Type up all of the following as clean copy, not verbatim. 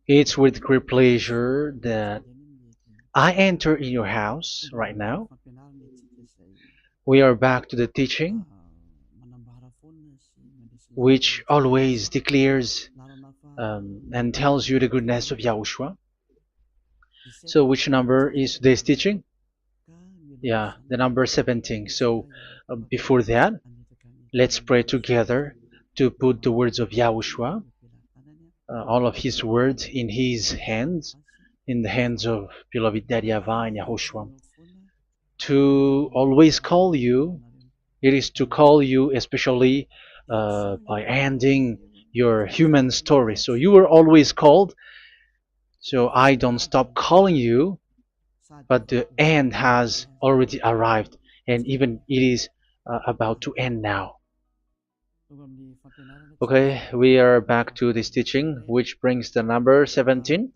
It's with great pleasure that I enter in your house right now. We are back to the teaching, which always declares and tells you the goodness of Yahushua. So, which number is today's teaching? Yeah, the number 17. So, before that, let's pray together to put the words of Yahushua, all of his words, in his hands, in the hands of beloved Daddy YAHVAH and YAHOSHUAH. To always call you, it is to call you especially by ending your human story. So you were always called, so I don't stop calling you, but the end has already arrived, and even it is about to end now. Okay, we are back to this teaching, which brings the number 17.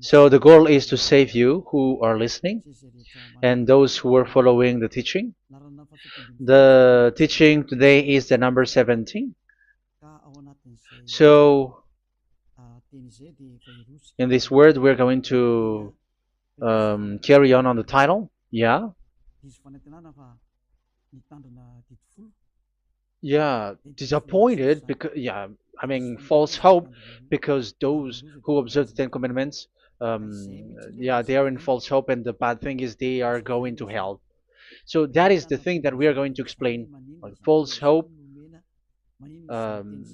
So the goal is to save you who are listening and those who are following the teaching. The teaching today is the number 17. So in this word, we're going to carry on the title. Yeah. Yeah, disappointed because I mean false hope because those who observe the Ten Commandments, they are in false hope, and the bad thing is they are going to hell. So that is the thing that we are going to explain, like false hope, um,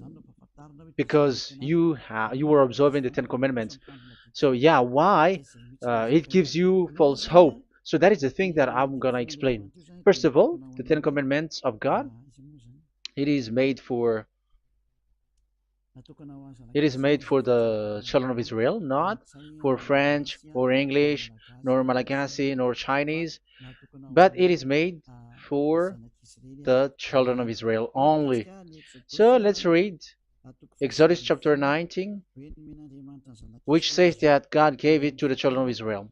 because you were observing the Ten Commandments. So yeah, why it gives you false hope? So that is the thing that I'm gonna explain. First of all, the Ten Commandments of God, it is made for the children of Israel, not for French or English, nor Malagasy, nor Chinese, but it is made for the children of Israel only. So let's read Exodus chapter 19, which says that God gave it to the children of Israel.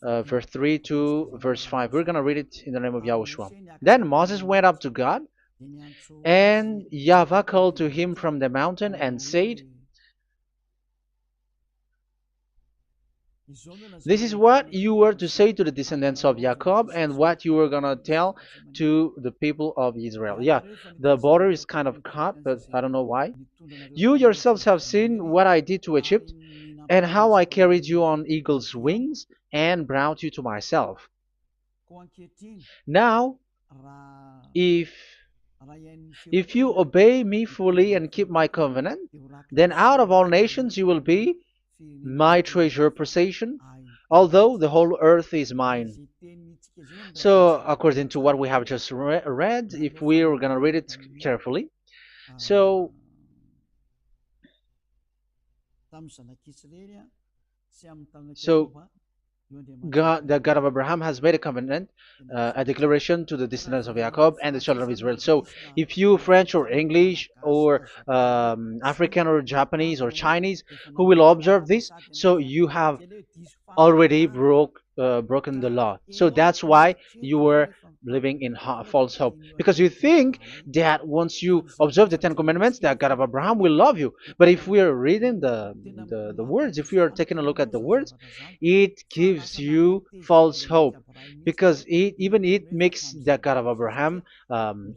Verse 3 to verse 5. We're going to read it in the name of Yahushua. Then Moses went up to God, and YAHVAH called to him from the mountain and said, "This is what you were to say to the descendants of Jacob and what you were going to tell to the people of Israel." Yeah, the border is kind of cut, but I don't know why. "You yourselves have seen what I did to Egypt and how I carried you on eagle's wings and brought you to myself. Now, if you obey me fully and keep my covenant, then out of all nations you will be my treasure possession, although the whole earth is mine." So, according to what we have just read, if we are going to read it carefully, so so God, the God of Abraham, has made a covenant, a declaration to the descendants of Jacob and the children of Israel. So, if you French or English or African or Japanese or Chinese who will observe this, so you have already broken the law. So that's why you were living in false hope, because you think that once you observe the Ten Commandments, that God of Abraham will love you. But if we are reading the words, if we are taking a look at the words, it gives you false hope, because it makes the God of Abraham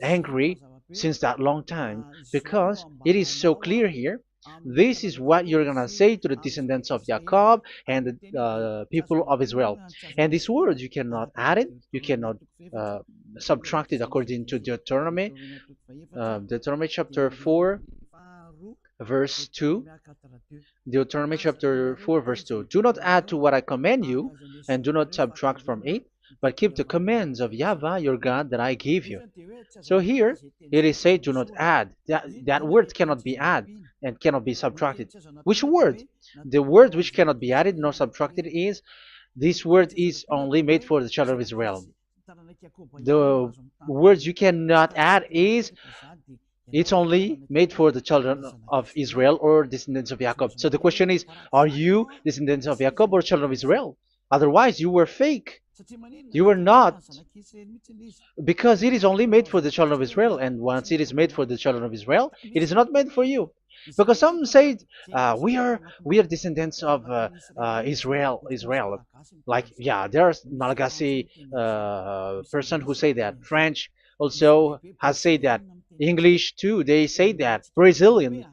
angry since that long time, because it is so clear here. This is what you're gonna say to the descendants of Jacob and the people of Israel. And this word, you cannot add it, you cannot uh, subtract it, according to Deuteronomy, Deuteronomy chapter 4, verse 2. Deuteronomy chapter 4, verse 2. "Do not add to what I command you, and do not subtract from it, but keep the commands of YAHVAH your God that I give you." So here it is said, "Do not add." That word cannot be added and cannot be subtracted. Which word? The word which cannot be added nor subtracted is, this word is only made for the children of Israel. The words you cannot add is, it's only made for the children of Israel or descendants of Jacob. So the question is, are you descendants of Jacob or children of Israel? Otherwise, you were fake. You were not, because it is only made for the children of Israel. And once it is made for the children of Israel, it is not made for you. because some say we are descendants of Israel. Like, yeah, there's Malagasy person who say that. French also has said that. English too, they say that. Brazilian,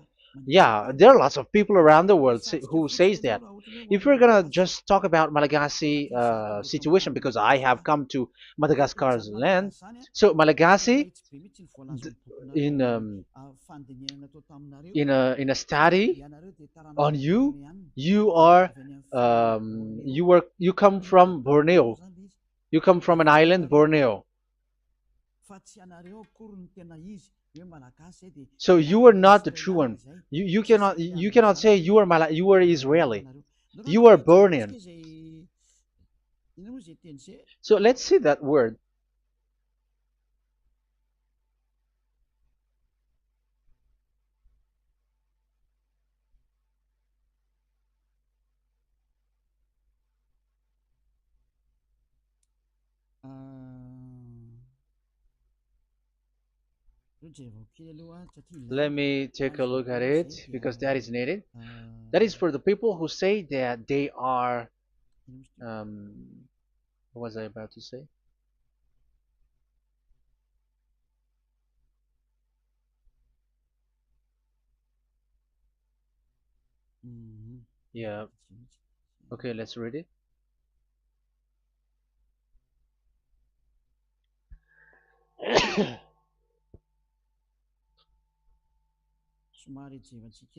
yeah, there are lots of people around the world who says that. If we're gonna just talk about Malagasy situation, because I have come to Madagascar's land, so Malagasy, in in a study on you, you come from Borneo. You come from an island, Borneo. So you are not the true one. You cannot say you are Israeli. You are Bornean. So let's see that word. Let me take a look at it because that is needed. That is for the people who say that they are. What was I about to say? Yeah. Okay, let's read it.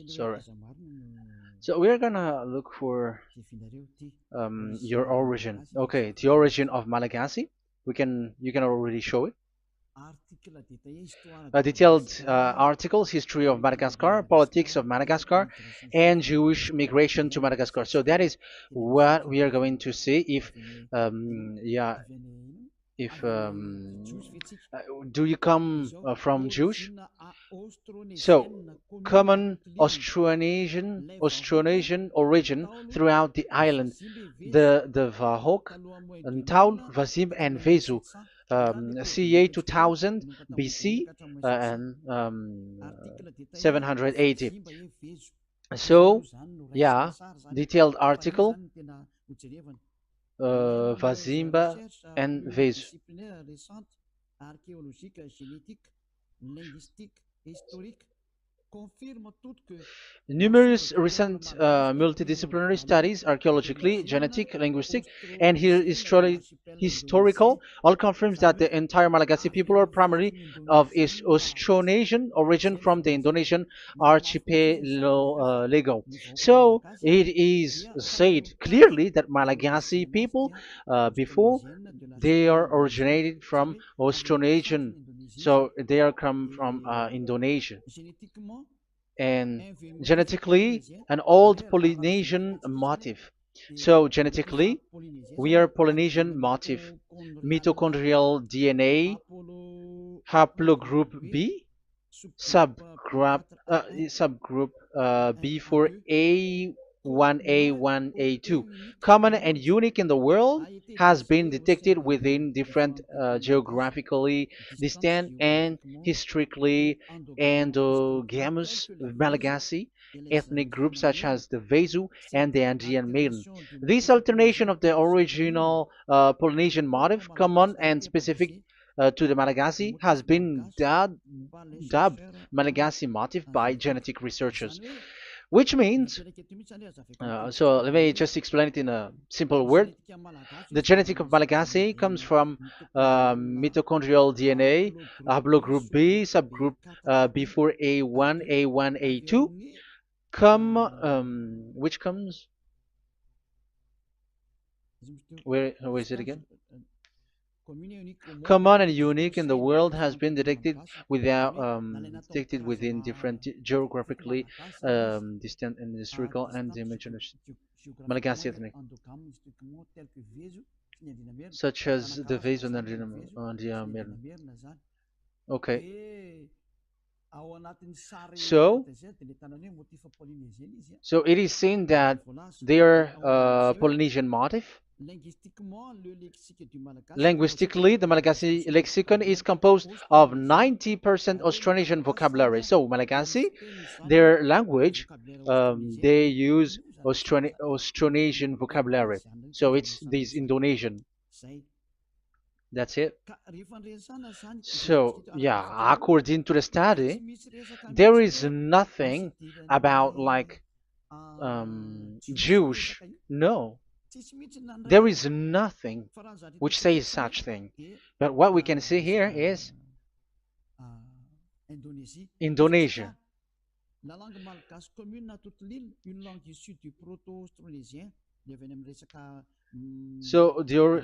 Sorry. So we're gonna look for your origin. Okay, the origin of Malagasy. You can already show it. Detailed articles, history of Madagascar, politics of Madagascar, and Jewish migration to Madagascar. So that is what we are going to see. Yeah, if do you come from Jewish? So, common Austronesian origin throughout the island, the Vahok, Ntaul, Vazim, and Vesu, CA 2000 BC and 780. So, yeah, detailed article, Vazimba and Vesu. Numerous recent multidisciplinary studies, archaeologically, genetic, linguistic, and historical, all confirms that the entire Malagasy people are primarily of Austronesian origin from the Indonesian archipelago. So it is said clearly that Malagasy people, before, they are originated from Austronesian, so they are come from Indonesia, and genetically an old Polynesian motif. So genetically, we are Polynesian motif, mitochondrial DNA, haplogroup B, subgroup B for A1A1A2, common and unique in the world, has been detected within different geographically distant and historically endogamous Malagasy ethnic groups such as the Vesu and the Andean Maiden. This alternation of the original Polynesian motif, common and specific to the Malagasy, has been dubbed Malagasy motif by genetic researchers, which means, so let me just explain it in a simple word. The genetic of Malagasy comes from mitochondrial DNA, haplogroup B, subgroup B4A1, A1, A2, which comes, where is it again? Common and unique in the world, has been detected within different geographically distant and historical and dimensional Malagasy ethnic, such as the Vesu and the American. Okay. So, so it is seen that they are Polynesian motif, Linguistically, the Malagasy lexicon is composed of 90% Austronesian vocabulary. So, Malagasy, their language, they use Austronesian vocabulary. So, it's this Indonesian. That's it. So, yeah, according to the study, there is nothing about like Jewish. No, there is nothing which says such thing. But what we can see here is Indonesia. So the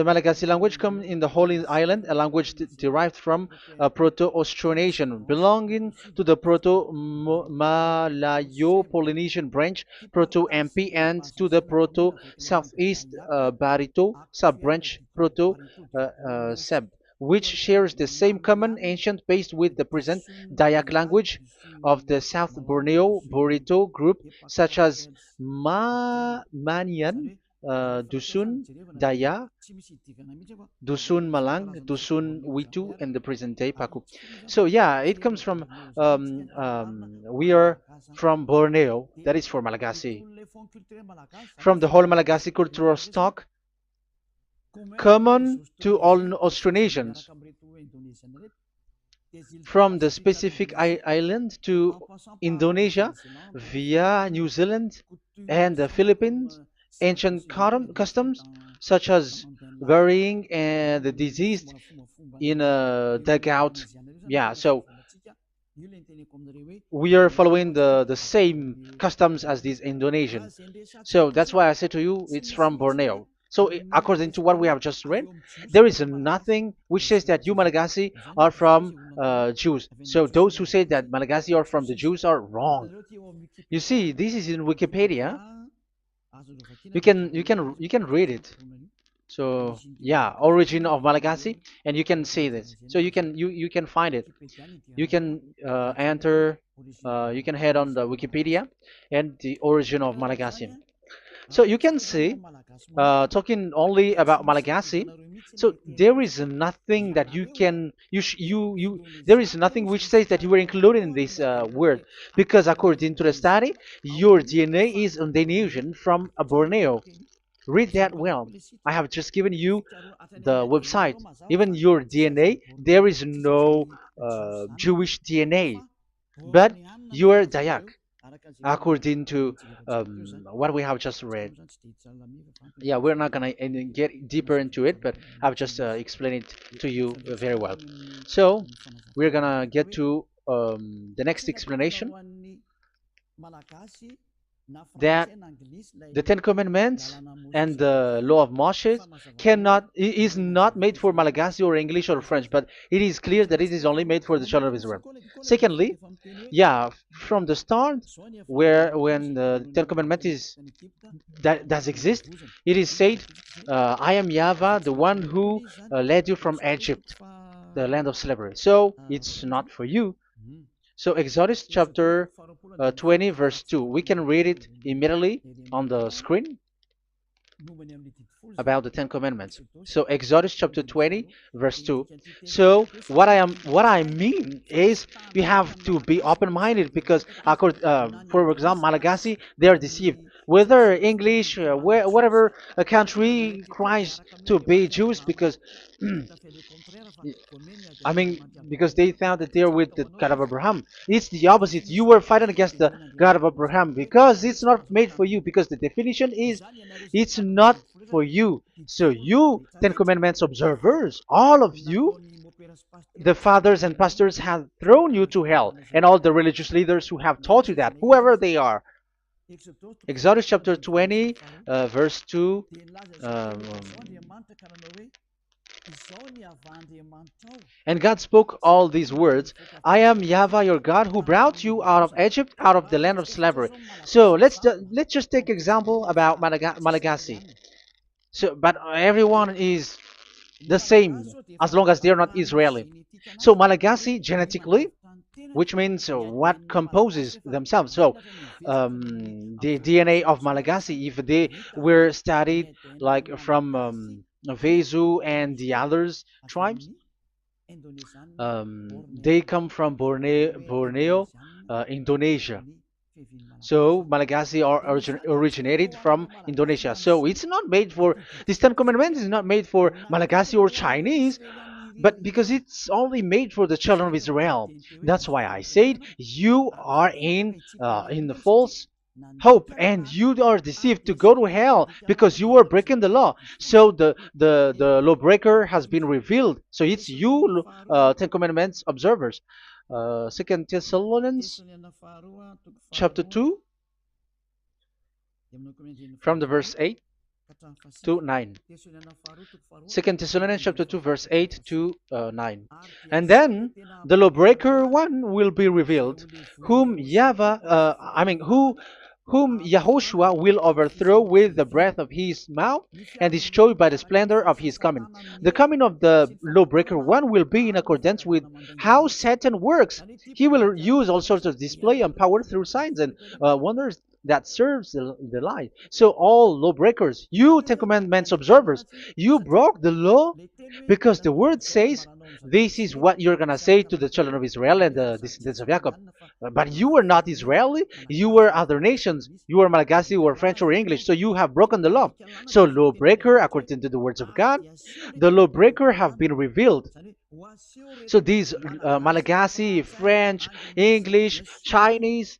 Malagasy language come in the Holy Island, a language derived from Proto-Austronesian, belonging to the Proto-Malayo-Polynesian branch, Proto-MP, and to the Proto-Southeast Barito sub-branch, Proto-Seb, which shares the same common ancient base with the present Dayak language of the South Borneo Burrito group, such as Manian, Dusun, Daya, Dusun Malang, Dusun Witu, and the present day Paku. So yeah, it comes from we are from Borneo. That is for Malagasy. From the whole Malagasy cultural stock, common to all Austronesians, from the specific island to Indonesia via New Zealand and the Philippines, ancient customs such as burying the deceased in a dugout. Yeah, so we are following the same customs as these Indonesian. So that's why I said to you it's from Borneo. So according to what we have just read, there is nothing which says that you Malagasy are from Jews. So those who say that Malagasy are from the Jews are wrong. You see, this is in Wikipedia. You can read it. So yeah, origin of Malagasy, and you can see this. So you can find it. You can enter. You can head on the Wikipedia and the origin of Malagasy. So you can see, talking only about Malagasy. So there is nothing that you can you there is nothing which says that you were included in this word, because according to the study, your DNA is Indonesian from Borneo. Read that well. I have just given you the website. Even your DNA, there is no Jewish DNA, but you are Dayak, according to what we have just read. Yeah, we're not gonna get deeper into it, but I've just explained it to you very well. So we're gonna get to the next explanation, that the Ten Commandments and the Law of Moshe is not made for Malagasy or English or French, but it is clear that it is only made for the children of Israel. Secondly, yeah, from the start, where when the Ten Commandments that does exist, it is said, "I am YAHVAH, the one who led you from Egypt, the land of slavery." So it's not for you. So Exodus chapter 20 verse 2. We can read it immediately on the screen about the Ten Commandments. So Exodus chapter 20 verse 2. So what I mean is we have to be open-minded, because for example, Malagasy, they are deceived. Whether English, whatever a country tries to be Jews, because I mean, because they found that they're with the God of Abraham. It's the opposite. You were fighting against the God of Abraham, because it's not made for you. Because the definition is, it's not for you. So you, Ten Commandments observers, all of you, the fathers and pastors have thrown you to hell, and all the religious leaders who have taught you that, whoever they are. Exodus chapter 20, verse 2. Um, and God spoke all these words: "I am YAHVAH your God, who brought you out of Egypt, out of the land of slavery." So let's just take example about Malagasy. So, but everyone is the same as long as they're not Israeli. So Malagasy genetically, which means what composes themselves. So the DNA of Malagasy, if they were studied like from Vezu and the others tribes, they come from Borneo, Indonesia. So Malagasy are originated from Indonesia. So it's not made for, this Ten Commandments is not made for Malagasy or Chinese, but because it's only made for the children of Israel. That's why I said you are in the false hope and you are deceived to go to hell because you are breaking the law. So the lawbreaker has been revealed. So it's you, Ten Commandments observers. Second Thessalonians chapter 2 from the verse 8 to 9. Second Thessalonians chapter 2 verse 8 to 9. And then the lawbreaker one will be revealed, whom whom Yahushua will overthrow with the breath of his mouth and destroy by the splendor of his coming. The coming of the lawbreaker one will be in accordance with how Satan works. He will use all sorts of display and power through signs and wonders that serves the lie. So all lawbreakers, you Ten Commandments observers, you broke the law because the word says this is what you're gonna say to the children of Israel and the descendants of Jacob. But you were not Israeli, you were other nations, you were Malagasy or French or English, so you have broken the law. So lawbreaker, according to the words of God, the lawbreaker have been revealed. So these Malagasy, French, English, Chinese,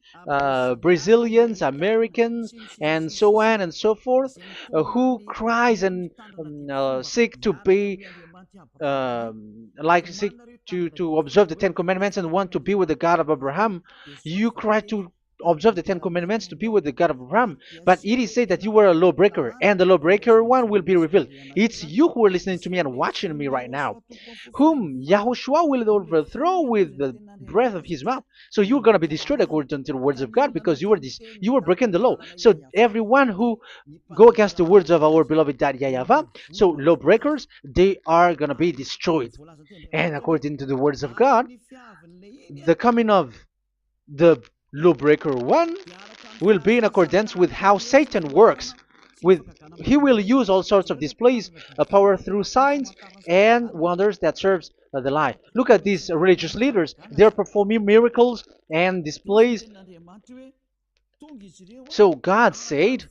Brazilians, Americans, and so on and so forth, who cries and seek to be seek to observe the Ten Commandments and want to be with the God of Abraham. You cry to observe the Ten Commandments to be with the God of Abraham, but it is said that you were a lawbreaker, and the lawbreaker one will be revealed. It's you who are listening to me and watching me right now, whom Yahushua will overthrow with the breath of his mouth. So you're going to be destroyed according to the words of God because you were breaking the law. So everyone who go against the words of our beloved Dad YAHVAH, so lawbreakers, they are going to be destroyed. And according to the words of God, the coming of the lawbreaker one will be in accordance with how Satan works. He will use all sorts of displays, power through signs and wonders that serves the lie. Look at these religious leaders. They're performing miracles and displays. So God said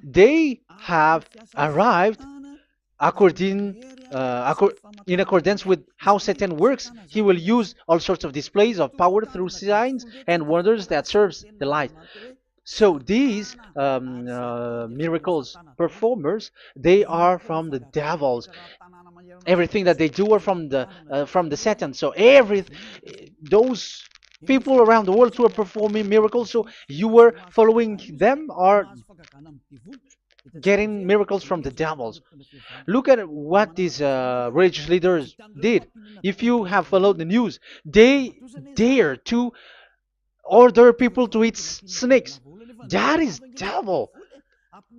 they have arrived in accordance with how Satan works. He will use all sorts of displays of power through signs and wonders that serves the light. So these miracles performers, they are from the devils. Everything that they do are from the Satan. So those people around the world who are performing miracles, so you were following them, are getting miracles from the devils. Look at what these religious leaders did. If you have followed the news, they dare to order people to eat snakes. That is devil.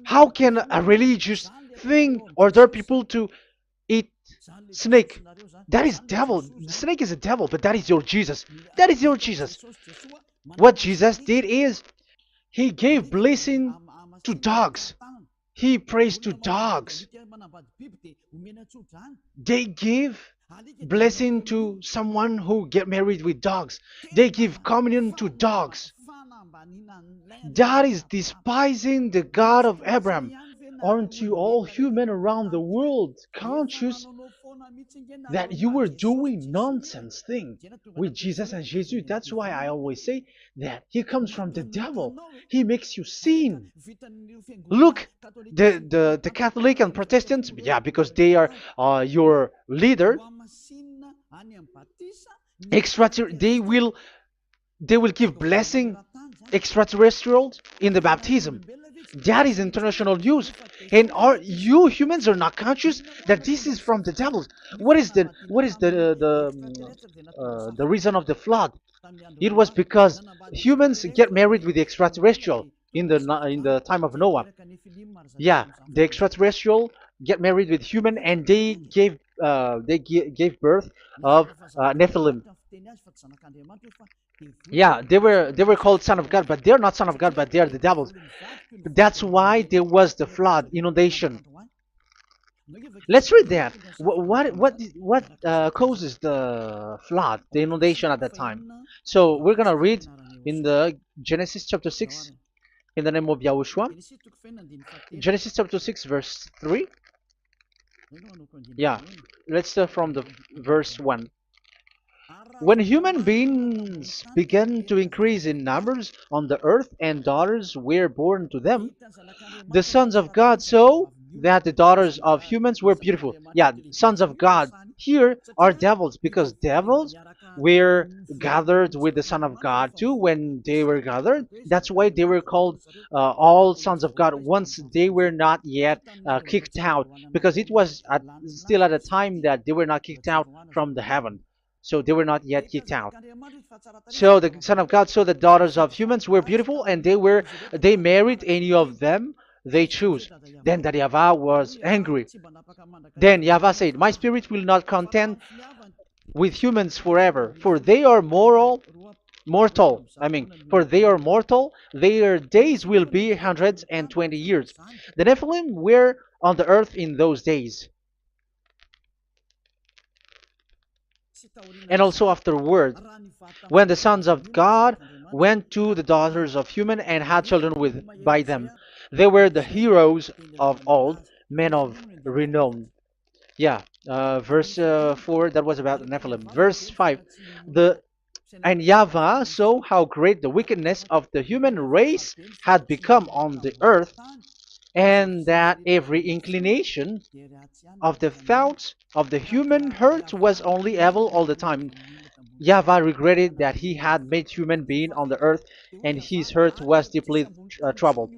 How can a religious thing order people to eat snake? That is devil. The snake is a devil, but that is your Jesus. That is your Jesus. What Jesus did is he gave blessing to dogs. He prays to dogs. They give blessing to someone who get married with dogs. They give communion to dogs. That is despising the God of Abraham. Aren't you all human around the world conscious that you were doing nonsense thing with Jesus and Jesus? That's why I always say that he comes from the devil. He makes you sin. Look, the Catholic and Protestants, yeah, because they are your leader. They will give blessing extraterrestrials in the baptism. That is international news, and you humans are not conscious that this is from the devil. What is the reason of the flood? It was because humans get married with the extraterrestrial in the time of Noah. Yeah, the extraterrestrial get married with human, and they gave birth of Nephilim. Yeah, they were called son of God, but they're not son of God, but they are the devils. That's why there was the flood, inundation. Let's read that. What causes the flood, the inundation at that time? So we're gonna read in the Genesis chapter 6 in the name of Yahushua. Genesis chapter 6 verse 3. Yeah, let's start from the verse 1. When human beings began to increase in numbers on the earth and daughters were born to them, the sons of God saw that the daughters of humans were beautiful. Yeah, sons of God here are devils because devils were gathered with the Son of God too when they were gathered. That's why they were called all sons of God once they were not yet kicked out because it was still at a time that they were not kicked out from the heaven. So they were not yet kicked out. So the Son of God saw the daughters of humans were beautiful, and they married any of them they choose. Then that YAHVAH was angry. Then YAHVAH said, "My spirit will not contend with humans forever, for they are mortal. For they are mortal. Their days will be 120 years. The Nephilim were on the earth in those days, and also afterward, when the sons of God went to the daughters of human and had children with by them. They were the heroes of old, men of renown." Yeah, verse 4, that was about the Nephilim. Verse 5, the and YAHVAH saw how great the wickedness of the human race had become on the earth, and that every inclination of the thoughts of the human heart was only evil all the time. YAHVAH regretted that he had made human being on the earth, and his heart was deeply troubled.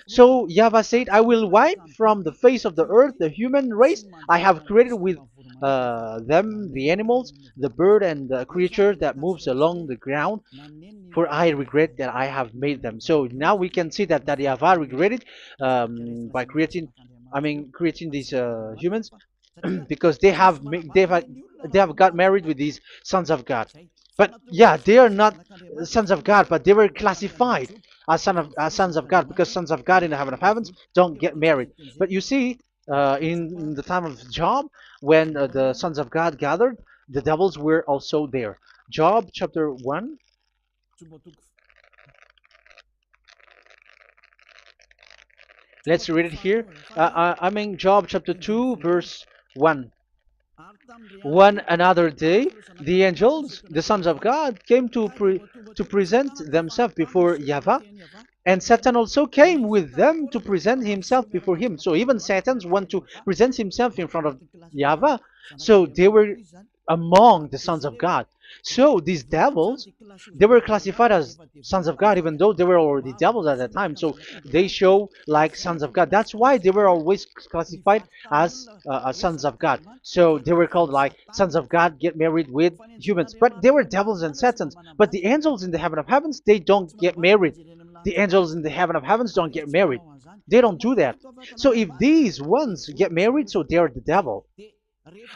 So YAHVAH said, "I will wipe from the face of the earth the human race I have created with them, the animals, the bird, and the creature that moves along the ground, for I regret that I have made them." So now we can see that YAHVAH regretted by creating these humans because they have got married with these sons of God. But yeah, they are not sons of God, but they were classified as sons of God because sons of God in the heaven of heavens don't get married. But you see, in the time of Job, when the sons of God gathered, the devils were also there. Job chapter 1. Let's read it here. Job chapter 2, verse 1. One another day, the angels, the sons of God, came to present themselves before YAHVAH, and Satan also came with them to present himself before him. So even Satan's want to present himself in front of YAHVAH. So they were among the sons of God. So these devils, they were classified as sons of God, even though they were already devils at that time. So they show like sons of God. That's why they were always classified as sons of God. So they were called like sons of God get married with humans. But they were devils and satans. But the angels in the heaven of heavens, they don't get married. The angels in the heaven of heavens don't get married. They don't do that. So if these ones get married, so they are the devil.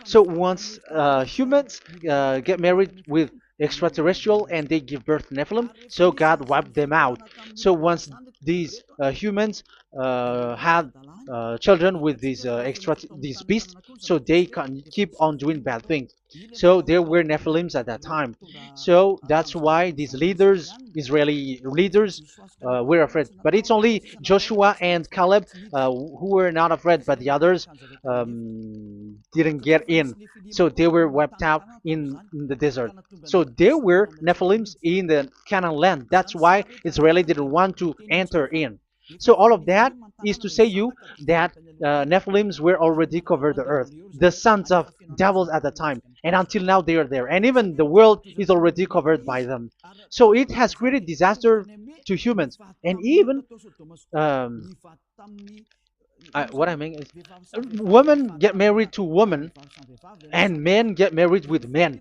So once humans get married with extraterrestrial and they give birth to Nephilim, so God wiped them out. So once these humans had children with these beasts, so they can keep on doing bad things. So there were Nephilims at that time. So that's why these leaders, Israeli leaders, were afraid. But it's only Joshua and Caleb who were not afraid, but the others didn't get in. So they were wiped out in the desert. So there were Nephilims in the Canaan land. That's why Israeli didn't want to enter in. So all of that is to say you that Nephilims were already covered the earth, the sons of devils at the time, and until now they are there, and even the world is already covered by them. So it has created disaster to humans, and even what I mean is, women get married to women, and men get married with men.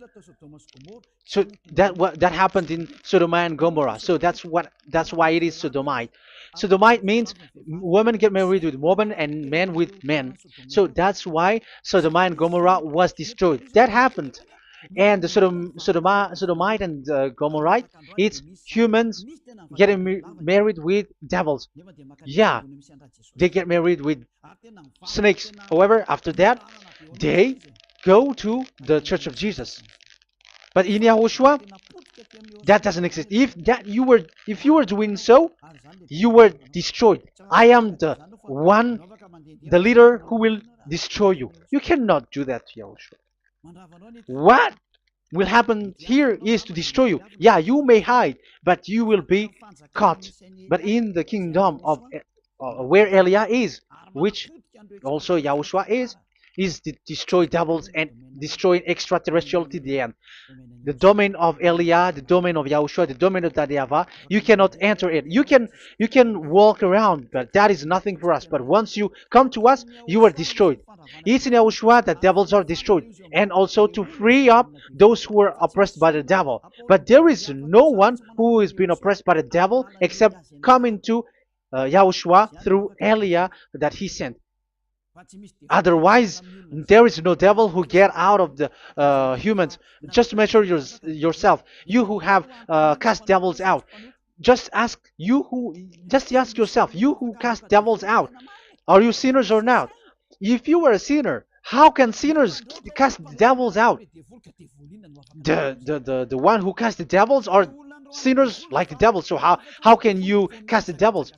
So that happened in Sodom and Gomorrah. So that's why it is Sodomite. Sodomite means women get married with women and men with men. So that's why Sodom and Gomorrah was destroyed. That happened. and the Sodomite and Gomorrite, it's humans getting married with devils. Yeah, they get married with snakes. However, after that, they go to the Church of Jesus. But in Yahushua, that doesn't exist. If you were doing so, you were destroyed. I am the one, the leader who will destroy you. You cannot do that to Yahushua. What will happen here is to destroy you. Yeah, you may hide, but you will be caught. But in the kingdom of where Elia is, which also Yahushua is to destroy devils and destroy extraterrestriality at the end. The domain of Elia, the domain of Yahushua, the domain of YAHVAH, you cannot enter it. You can walk around, but that is nothing for us. But once you come to us, you are destroyed. It's in Yahushua that devils are destroyed, and also to free up those who are oppressed by the devil. But there is no one who is being oppressed by the devil except coming to Yahushua through Elia that he sent. Otherwise, there is no devil who get out of the humans. Just measure yourself. You who have cast devils out. Just ask yourself, you who cast devils out, are you sinners or not? If you were a sinner, how can sinners cast devils out? The one who cast the devils are sinners like the devils. So how can you cast the devils?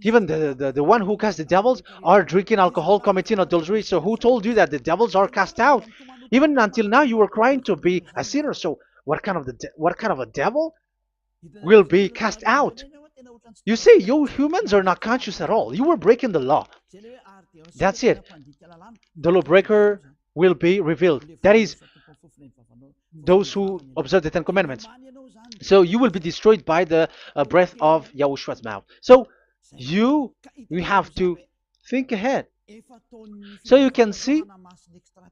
Even the one who cast the devils are drinking alcohol, committing adultery. So who told you that the devils are cast out? Even until now, you were crying to be a sinner. So what kind of a devil will be cast out? You see, you humans are not conscious at all. You were breaking the law. That's it. The lawbreaker will be revealed. That is, those who observe the Ten Commandments. So you will be destroyed by the breath of Yahushua's mouth. So you have to think ahead. So you can see,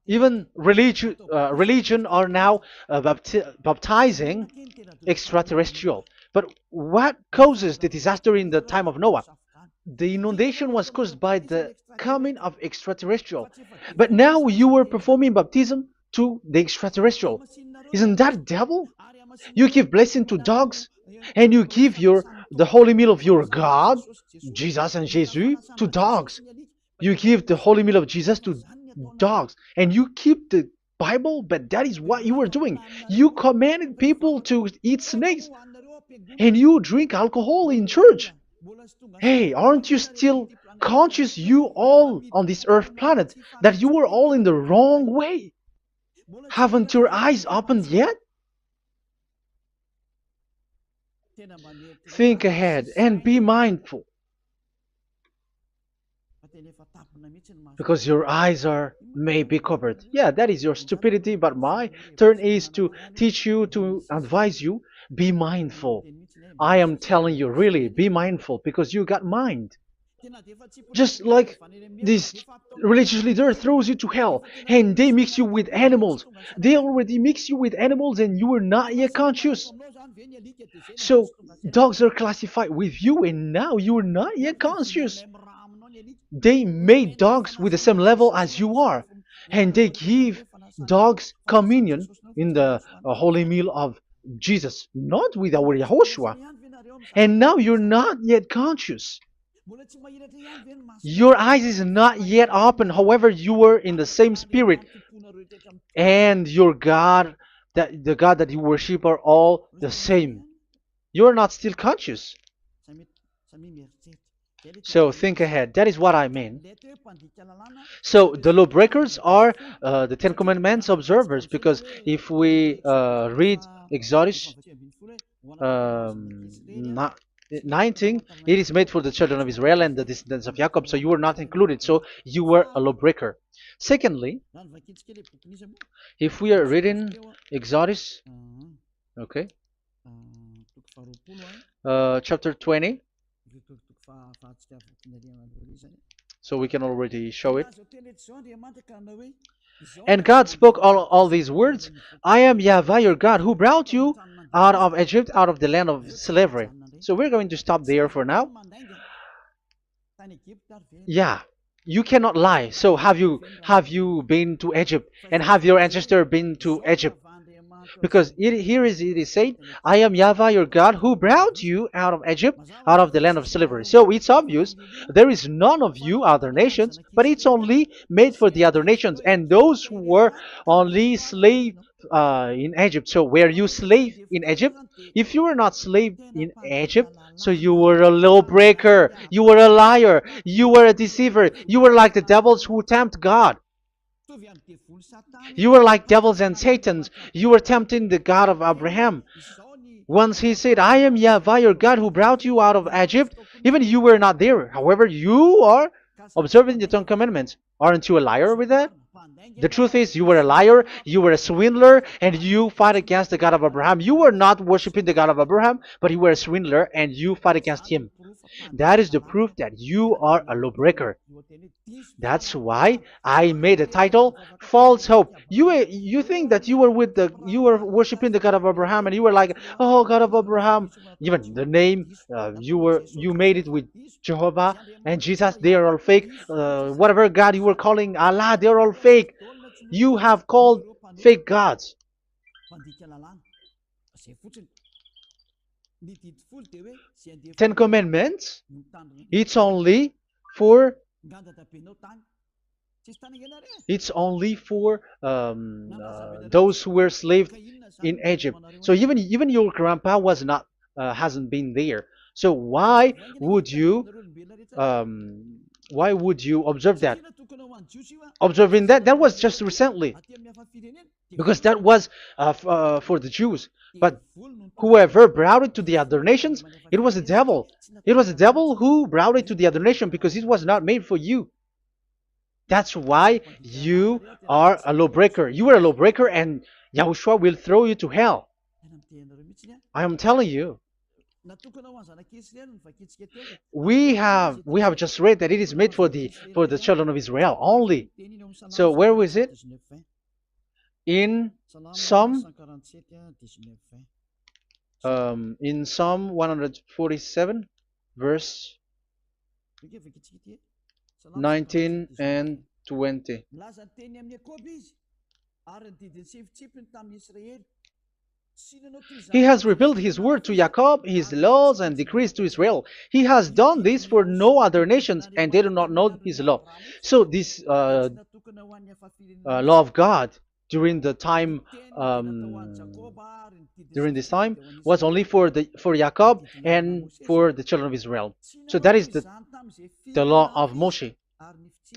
even religion are now baptizing extraterrestrial. But what causes the disaster in the time of Noah? The inundation was caused by the coming of extraterrestrial. But now you are performing baptism to the extraterrestrial. Isn't that devil? You give blessing to dogs, and you give the holy meal of your God, Jesus and Jesus, to dogs. You give the holy meal of Jesus to dogs, and you keep the Bible, but that is what you were doing. You commanded people to eat snakes, and you drink alcohol in church. Hey, aren't you still conscious, you all on this earth planet, that you were all in the wrong way? Haven't your eyes opened yet? Think ahead and be mindful, because your eyes may be covered. Yeah, that is your stupidity, but my turn is to teach you, to advise you. Be mindful. I am telling you, really, be mindful, because you got mind. Just like this religious leader throws you to hell, and they mix you with animals. They already mix you with animals, and you are not yet conscious. So dogs are classified with you, and now you are not yet conscious. They made dogs with the same level as you are, and they give dogs communion in the holy meal of Jesus, not with our Yahushua. And now you're not yet conscious. Your eyes is not yet open. However, you were in the same spirit, and your God, the God that you worship, are all the same. You are not still conscious. So think ahead. That is what I mean. So the lawbreakers are the Ten Commandments observers, because if we read Exodus 19, it is made for the children of Israel and the descendants of Jacob, so you were not included, so you were a lawbreaker. Secondly, if we are reading Exodus, okay, chapter 20, so we can already show it. And God spoke all these words. I am YAHVAH your God, who brought you out of Egypt, out of the land of slavery. So we're going to stop there for now. Yeah, you cannot lie. So have you been to Egypt, and have your ancestor been to Egypt? Because it is saying, I am Yahweh your God who brought you out of Egypt, out of the land of slavery. So it's obvious there is none of you other nations, but it's only made for the other nations and those who were only slave in Egypt. So were you slave in Egypt? If you were not slave in Egypt, so you were a lawbreaker, you were a liar, you were a deceiver, you were like the devils who tempt God. You were like devils and satans. You were tempting the God of Abraham. Once he said, I am Yahweh your God who brought you out of Egypt, even you were not there. However, you are observing the Ten Commandments. Aren't you a liar with that? The truth is, you were a liar, you were a swindler, and you fight against the God of Abraham. You were not worshiping the God of Abraham, but you were a swindler and you fight against him. That is the proof that you are a lawbreaker. That's why I made a title, False Hope. You think that you were worshiping the God of Abraham and you were like, oh God of Abraham. Even the name you made it with Jehovah and Jesus, they are all fake. Whatever God you were calling Allah, they are all fake. You have called fake gods. Ten Commandments, it's only for those who were slaves in Egypt. So even your grandpa was not hasn't been there. So why would you observe that? Observing that was just recently, because that was for the Jews. But whoever brought it to the other nations, it was the devil. It was the devil who brought it to the other nation because it was not made for you. That's why you are a lawbreaker. You are a lawbreaker and Yahushua will throw you to hell. I am telling you. We have just read that it is made for the children of Israel only. So where was it? In Psalm 147 verse 19 and 20. He has revealed his word to Jacob, his laws and decrees to Israel. He has done this for no other nations, and they do not know his law. So this law of God during the time during this time was only for Jacob and for the children of Israel. So that is the law of Moshe.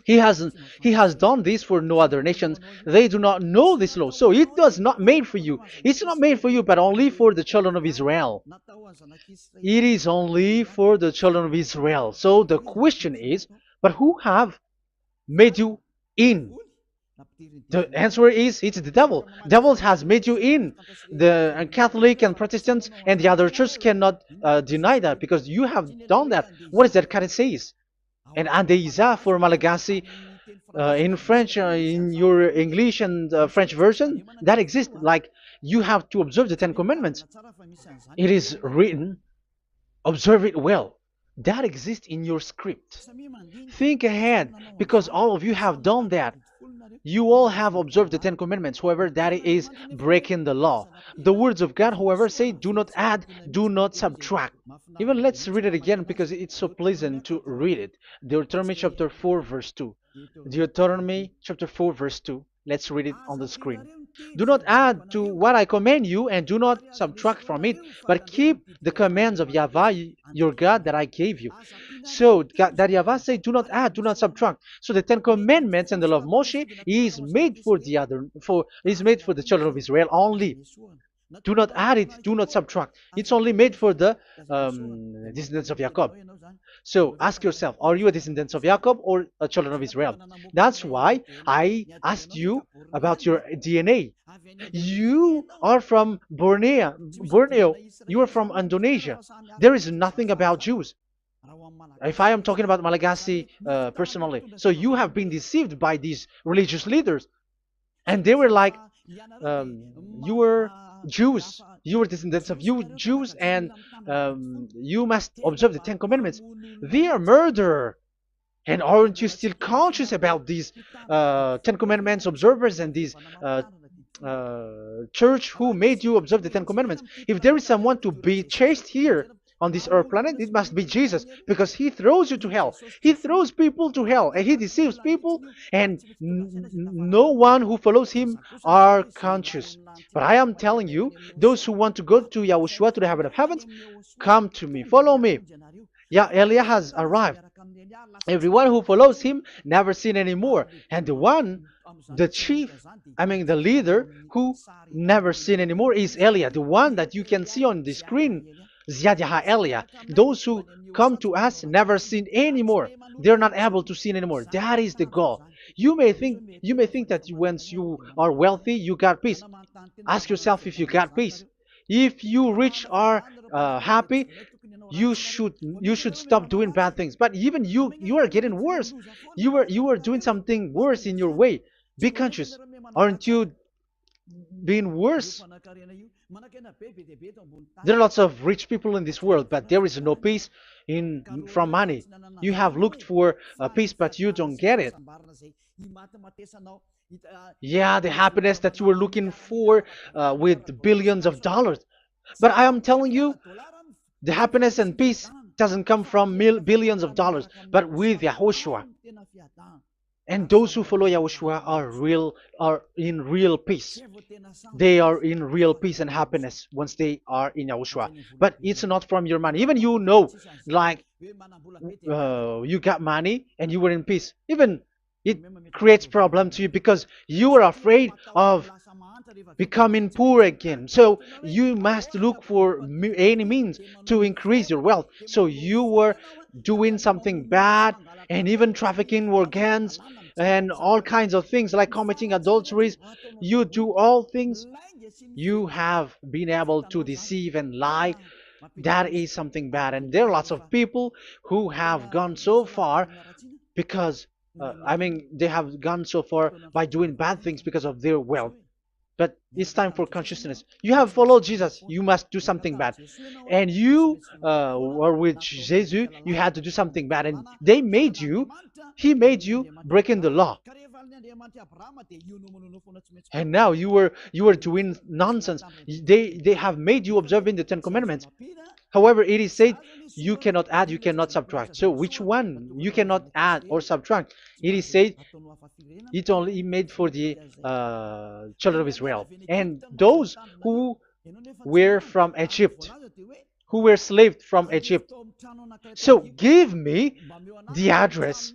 He has done this for no other nations. They do not know this law. So it was not made for you. It's not made for you, but only for the children of Israel. It is only for the children of Israel. So the question is, but who have made you in? The answer is, it's the devil. Devil has made you in. The Catholic and Protestants and the other churches cannot deny that because you have done that. What is that kind says? And Andeiza for Malagasy in French, in your English and French version, that exists. Like, you have to observe the Ten Commandments. It is written, observe it well. That exists in your script. Think ahead, because all of you have done that. You all have observed the Ten Commandments, however, that is breaking the law. The words of God, however, say, do not add, do not subtract. Even let's read it again because it's so pleasant to read it. Deuteronomy chapter 4, verse 2. Deuteronomy chapter 4, verse 2. Let's read it on the screen. Do not add to what I command you, and do not subtract from it, but keep the commands of Yahweh, your God, that I gave you. So that Yahweh said, do not add, do not subtract. So the Ten Commandments and the law of Moshe is made for the children of Israel only. Do not add it, do not subtract. It's only made for the descendants of Jacob. So ask yourself, are you a descendant of Jacob or a children of Israel? That's why I asked you about your DNA. You are from Borneo. You are from Indonesia. There is nothing about Jews. If I am talking about Malagasy personally. So you have been deceived by these religious leaders. And they were like, you were Jews. You were descendants of you Jews, and you must observe the Ten Commandments. They are murderer. And aren't you still conscious about these Ten Commandments observers and these church who made you observe the Ten Commandments. If there is someone to be chased here on this earth planet, it must be Jesus, because he throws you to hell. He throws people to hell, and he deceives people, and no one who follows him are conscious. But I am telling you, those who want to go to Yahushua, to the heaven of heavens, come to me, follow me. Yeah, Eliah has arrived. Everyone who follows him never sin anymore. And the chief, the leader who never sin anymore is Eliah, the one that you can see on the screen. Ziyadyaha Eliah. Those who come to us never sin anymore. They're not able to sin anymore. That is the goal. You may think that once you are wealthy, you got peace. Ask yourself if you got peace. If you rich are happy, you should stop doing bad things. But even you are getting worse. You are doing something worse in your way. Be conscious. Aren't you being worse? There are lots of rich people in this world, but there is no peace in from money. You have looked for peace, but you don't get it. Yeah, the happiness that you were looking for with billions of dollars. But I am telling you, the happiness and peace doesn't come from billions of dollars, but with Yahushua. And those who follow Yahushua are in real peace. They are in real peace and happiness once they are in Yahushua. But it's not from your money. Even like you got money and you were in peace. Even it creates problem to you because you are afraid of becoming poor again. So you must look for any means to increase your wealth. So you were doing something bad and even trafficking organs and all kinds of things like committing adulteries. You do all things. You have been able to deceive and lie. That is something bad. And there are lots of people who have gone so far because, they have gone so far by doing bad things because of their wealth. But it's time for consciousness. You have followed Jesus. You must do something bad. And you were with Jesus. You had to do something bad. And he made you breaking the law. And now you were doing nonsense. They have made you observing the Ten Commandments. However, it is said you cannot add, you cannot subtract. So which one you cannot add or subtract? It is said it only made for the children of Israel and those who were from Egypt, who were slaves from Egypt. So give me the address,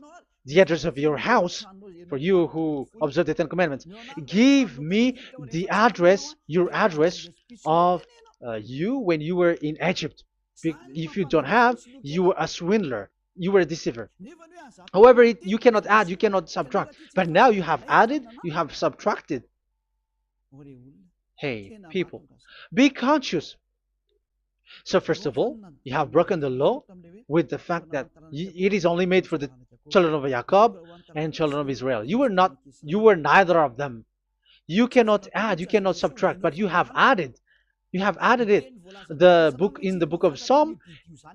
of your house, for you who observe the Ten Commandments. Give me the address, your address of you when you were in Egypt. If you don't have, you were a swindler. You were a deceiver. However, you cannot add, you cannot subtract. But now you have added, you have subtracted. Hey, people, be conscious. So first of all, you have broken the law with the fact that it is only made for the children of Jacob and children of Israel. You were neither of them. You cannot add, you cannot subtract, but you have added. You have added it. In the book of Psalm,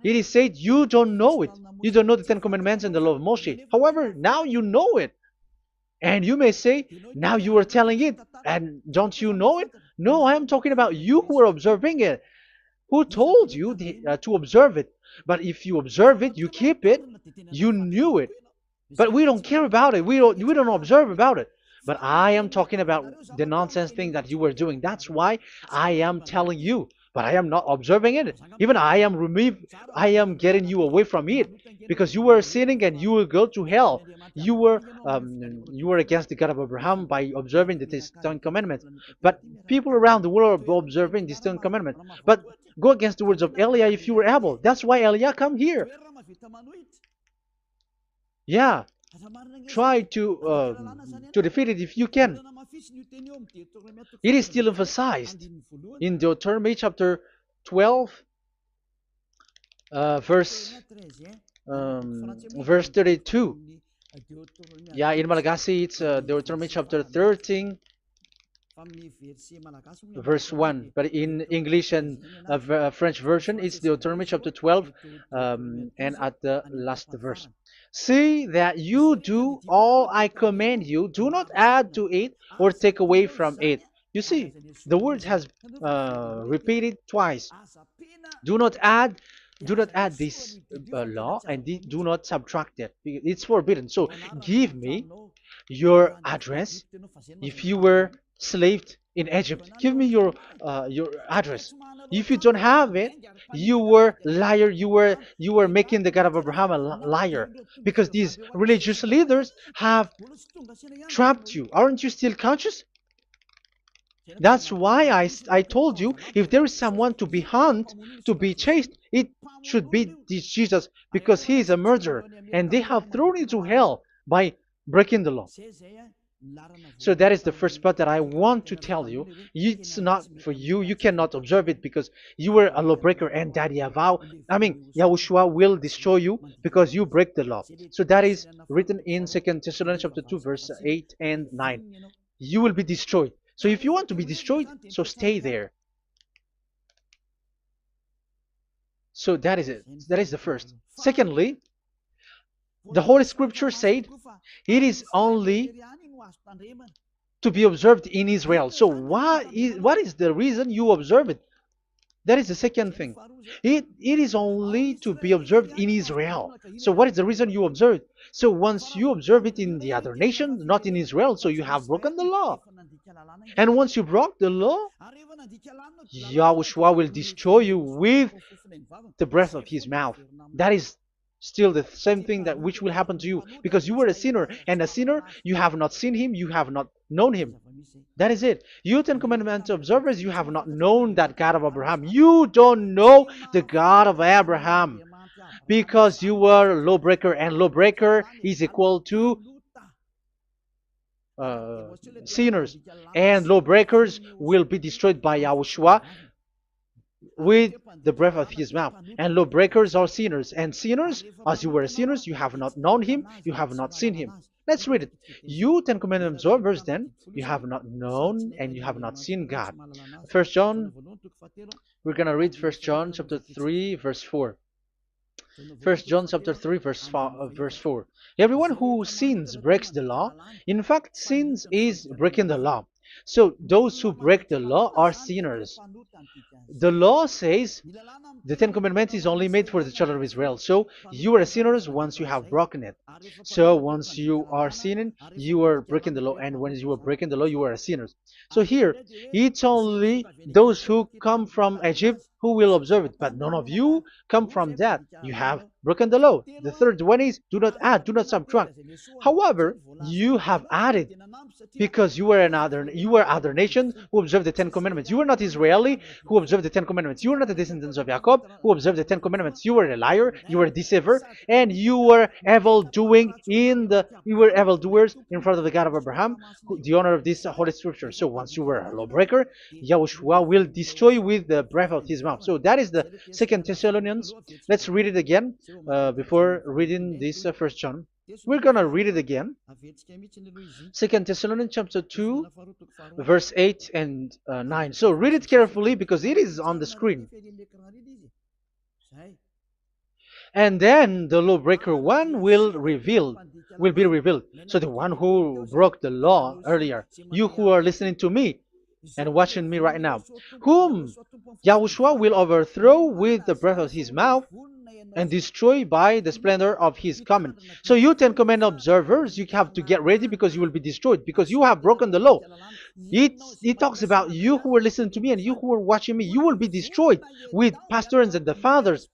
it is said you don't know it. You don't know the Ten Commandments and the law of Moshe. However, now you know it. And you may say, now you are telling it, and don't you know it? No, I am talking about you who are observing it. Who told you to observe it? But if you observe it, you keep it, you knew it. But we don't care about it. We don't observe about it. But I am talking about the nonsense thing that you were doing. That's why I am telling you. But I am not observing it. Even I am getting you away from it. Because you were sinning and you will go to hell. You were against the God of Abraham by observing the Ten Commandments. But people around the world are observing the Ten Commandments. But go against the words of Eliah if you were able. That's why Eliah come here. Yeah. Try to defeat it if you can. It is still emphasized in Deuteronomy chapter 12, verse 32. Yeah, in Malagasy it's Deuteronomy chapter 13, verse 1. But in English and French version, it's Deuteronomy chapter 12, and at the last verse. See that you do all I command you. Do not add to it or take away from it. You see, the word has repeated twice. Do not add, do not add this law, and do not subtract it. It's forbidden. So give me your address. If you were slaved in Egypt, give me your address. If you don't have it, you were liar. You were making the God of Abraham a liar, because these religious leaders have trapped you. Aren't you still conscious? That's why I told you, if there is someone to be hunted, to be chased, it should be this Jesus, because he is a murderer, and they have thrown you to hell by breaking the law. So that is the first part that I want to tell you. It's not for you. You cannot observe it because you were a lawbreaker, and that Yahushua will destroy you because you break the law. So that is written in 2 Thessalonians chapter 2, verse 8 and 9. You will be destroyed. So if you want to be destroyed, so stay there. So that is it. That is the first. Secondly, the Holy Scripture said it is only to be observed in Israel. So what is the reason you observe it? That is the second thing. It is only to be observed in Israel. So what is the reason you observe it? So once you observe it in the other nation, not in Israel, so you have broken the law. And once you broke the law, Yahushua will destroy you with the breath of his mouth. That is still the same thing that which will happen to you, because you were a sinner, and a sinner, you have not seen him, you have not known him. That is it. You Ten Commandments observers, you have not known that God of Abraham. You don't know the God of Abraham, because you were a lawbreaker, and lawbreaker is equal to sinners, and lawbreakers will be destroyed by Yahushua with the breath of his mouth. And lawbreakers are sinners, and sinners, as you were sinners, you have not known him, you have not seen him. Let's read it. You Ten Commandments observers, then, you have not known and you have not seen God. First John, we're going to read 1 John chapter 3, verse 4. 1 John chapter 3, verse 4. Everyone who sins breaks the law. In fact, sins is breaking the law. So those who break the law are sinners. The law says the Ten Commandments is only made for the children of Israel. So you are sinners once you have broken it. So once you are sinning, you are breaking the law. And when you are breaking the law, you are a sinner. So here, it's only those who come from Egypt who will observe it. But none of you come from that. You have broken the law. The third one is, do not add, do not subtract. However, you have added, because you were other nation who observed the Ten Commandments. You were not Israeli who observed the Ten Commandments. You were not the descendants of Jacob who observed the Ten Commandments. You were a liar, you were a deceiver, and you were evildoers in front of the God of Abraham, the honor of this Holy Scripture. So once you were a lawbreaker, Yahushua will destroy you with the breath of his mouth. So that is the 2 Thessalonians. Let's read it again before reading this 1 John. We're going to read it again. 2 Thessalonians chapter 2, verse 8 and 9. So read it carefully because it is on the screen. And then the lawbreaker one will be revealed. So the one who broke the law earlier, you who are listening to me and watching me right now, whom Yahushua will overthrow with the breath of his mouth and destroy by the splendor of his coming. So you Ten Commandment observers, you have to get ready because you will be destroyed, because you have broken the law. It talks about you who are listening to me and you who are watching me. You will be destroyed with pastors and the fathers.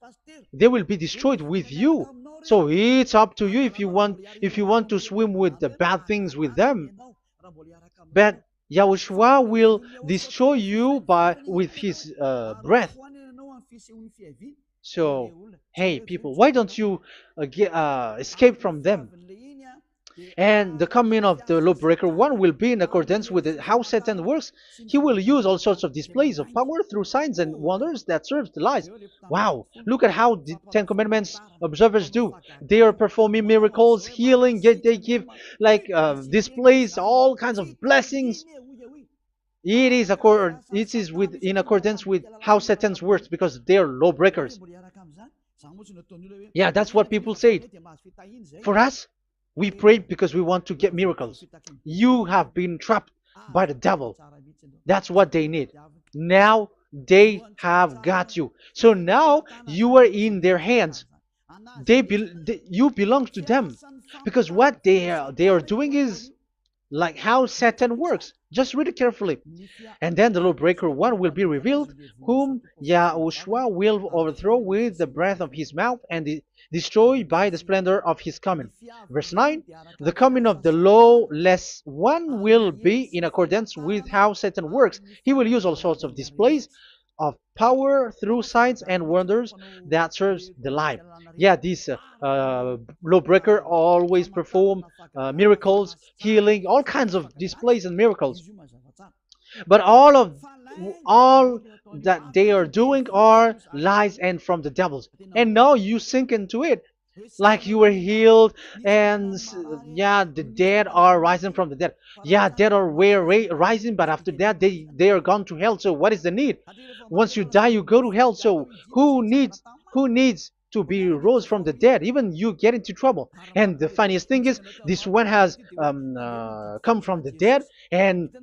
They will be destroyed with you. So it's up to you if you want to swim with the bad things with them. But Yahushua will destroy you with his breath. So, hey people, why don't you escape from them? And the coming of the lawbreaker one will be in accordance with how Satan works. He will use all sorts of displays of power through signs and wonders that serve the lies. Wow, look at how the Ten Commandments observers do. They are performing miracles, healing, they give displays, all kinds of blessings. It is in accordance with how Satan works, because they are lawbreakers. Yeah, that's what people say. For us, we pray because we want to get miracles. You have been trapped by the devil. That's what they need. Now they have got you. So now you are in their hands. You belong to them, because what they are doing is like how Satan works. Just read it carefully. And then the lawbreaker one will be revealed, whom Yahushua will overthrow with the breath of his mouth and destroy by the splendor of his coming. Verse 9, the coming of the lawless one will be in accordance with how Satan works. He will use all sorts of displays of power through signs and wonders that serves the lie. Yeah, this lawbreaker always perform miracles, healing, all kinds of displays and miracles. But all that they are doing are lies and from the devils. And now you sink into it, like you were healed, and yeah, the dead are rising from the dead. Yeah, dead are rising, but after that they are gone to hell. So what is the need? Once you die, you go to hell. So who needs to be rose from the dead? Even you get into trouble. And the funniest thing is, this one has come from the dead, and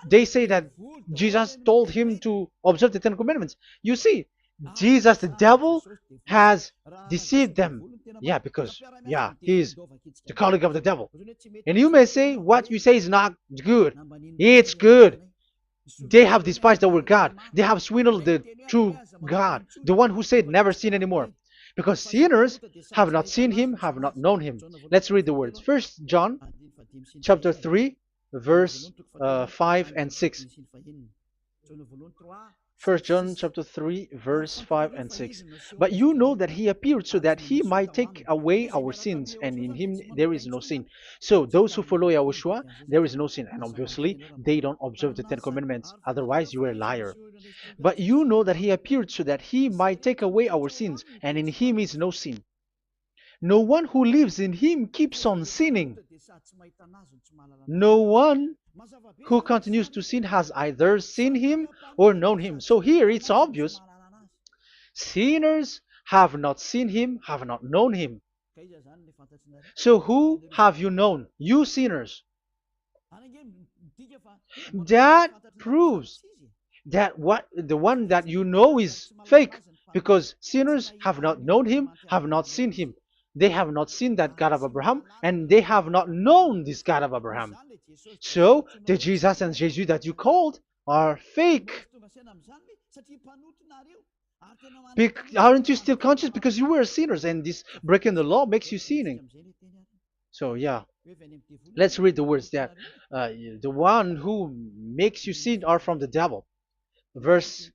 they say that Jesus told him to observe the Ten Commandments. You see, Jesus, the devil, has deceived them. Yeah, because yeah, he's the colleague of the devil. And you may say what you say is not good. It's good. They have despised our God. They have swindled the true God, the one who said never sin anymore. Because sinners have not seen him, have not known him. Let's read the words. First John chapter 3, verse 5 and 6. First John chapter 3, verse 5 and 6. But you know that he appeared so that he might take away our sins, and in him there is no sin. So those who follow YAHOSHUAH, there is no sin. And obviously, they don't observe the Ten Commandments. Otherwise, you are a liar. But you know that he appeared so that he might take away our sins, and in him is no sin. No one who lives in him keeps on sinning. No one who continues to sin has either seen him or known him. So here it's obvious. Sinners have not seen him, have not known him. So who have you known? You sinners. That proves that the one that you know is fake, because sinners have not known him, have not seen him. They have not seen that God of Abraham, and they have not known this God of Abraham. So the Jesus and Jesus that you called are fake. Aren't you still conscious? Because you were sinners, and this breaking the law makes you sinning. So yeah, let's read the words that the one who makes you sin are from the devil. Verse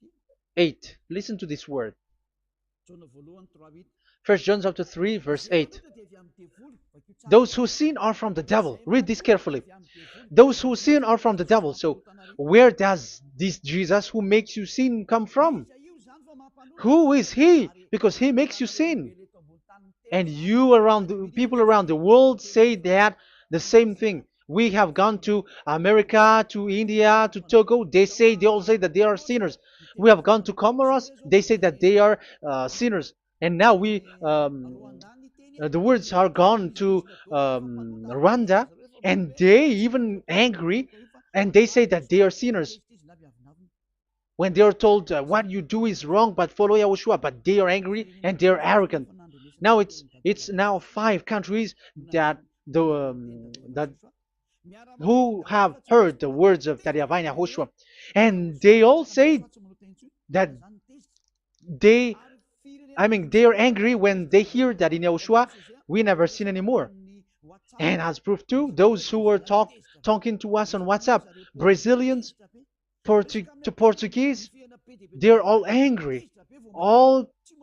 8. Listen to this word. First John chapter 3, verse 8. Those who sin are from the devil. Read this carefully. Those who sin are from the devil. So where does this Jesus who makes you sin come from? Who is he? Because he makes you sin. And people around the world say that the same thing. We have gone to America, to India, to Togo. They all say that they are sinners. We have gone to Comoros. They say that they are sinners. And now the words are gone to Rwanda, and they even angry, and they say that they are sinners. When they are told what you do is wrong, but follow YAHOSHUAH, but they are angry and they are arrogant. Now it's now 5 countries that who have heard the words of YAHVAH and YAHOSHUAH, and they all say that they are angry when they hear that in YAHOSHUAH we never sin anymore. And as proof too, those who were talking to us on WhatsApp, Brazilians, Portuguese, they're all angry.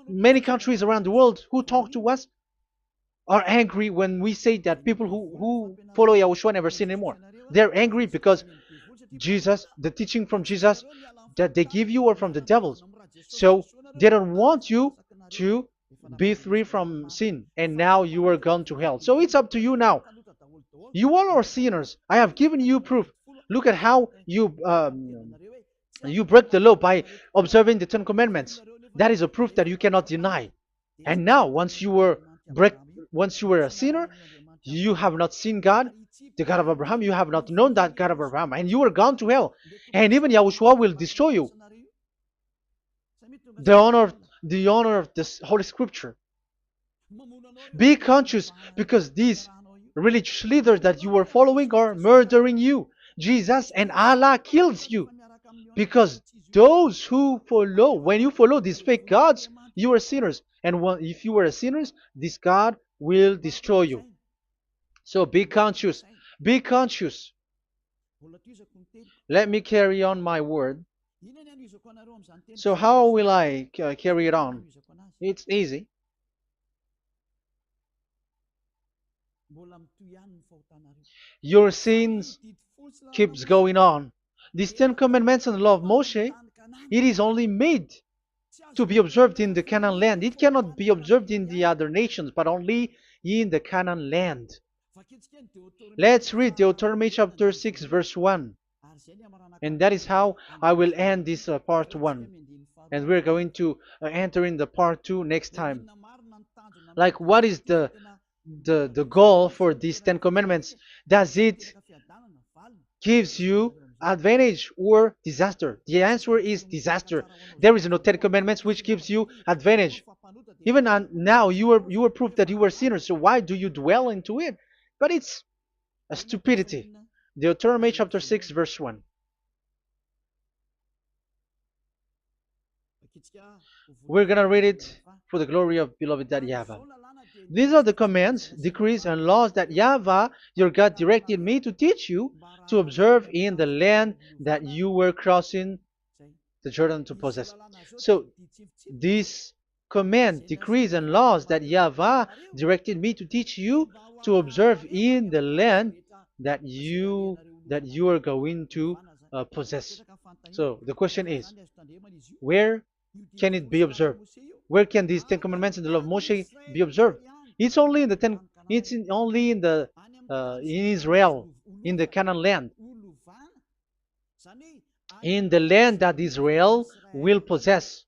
Many countries around the world who talk to us are angry when we say that people who follow YAHOSHUAH never sin anymore. They're angry because Jesus, the teaching from Jesus that they give you are from the devils. So they don't want you to be free from sin, and now you are gone to hell. So it's up to you now. You all are sinners. I have given you proof. Look at how you break the law by observing the Ten Commandments. That is a proof that you cannot deny. And now, once you were a sinner, You have not seen God, the God of Abraham. You have not known that God of Abraham, and you are gone to hell. And even Yahushua will destroy you. The honor, the honor of this Holy Scripture. Be conscious because these religious leaders that you are following are murdering you. Jesus and Allah kills you because those who follow, when you follow these fake gods, you are sinners. And if you are a sinner, this God will destroy you. So be conscious. Be conscious. Let me carry on my word. So how will I carry it on? It's easy. Your sins keeps going on. These Ten Commandments and the law of Moshe, it is only made to be observed in the Canaan land. It cannot be observed in the other nations, but only in the Canaan land. Let's read Deuteronomy chapter 6, verse 1. And that is how I will end this part 1. And we're going to enter in the part 2 next time. Like, what is the goal for these Ten Commandments? Does it gives you advantage or disaster? The answer is disaster. There is no Ten Commandments which gives you advantage. Even now, you were proof that you were sinners. So why do you dwell into it? But it's a stupidity. Deuteronomy chapter 6, verse 1. We're going to read it for the glory of beloved Daddy Yahvah. These are the commands, decrees, and laws that Yahvah, your God, directed me to teach you to observe in the land that you were crossing the Jordan to possess. So, these command, decrees, and laws that Yahvah directed me to teach you to observe in the land that you are going to possess. So, the question is, where can it be observed? Where can these Ten Commandments and the law of Moshe be observed? It's only in the only in the in Israel, in the Canaan land, in the land that Israel will possess.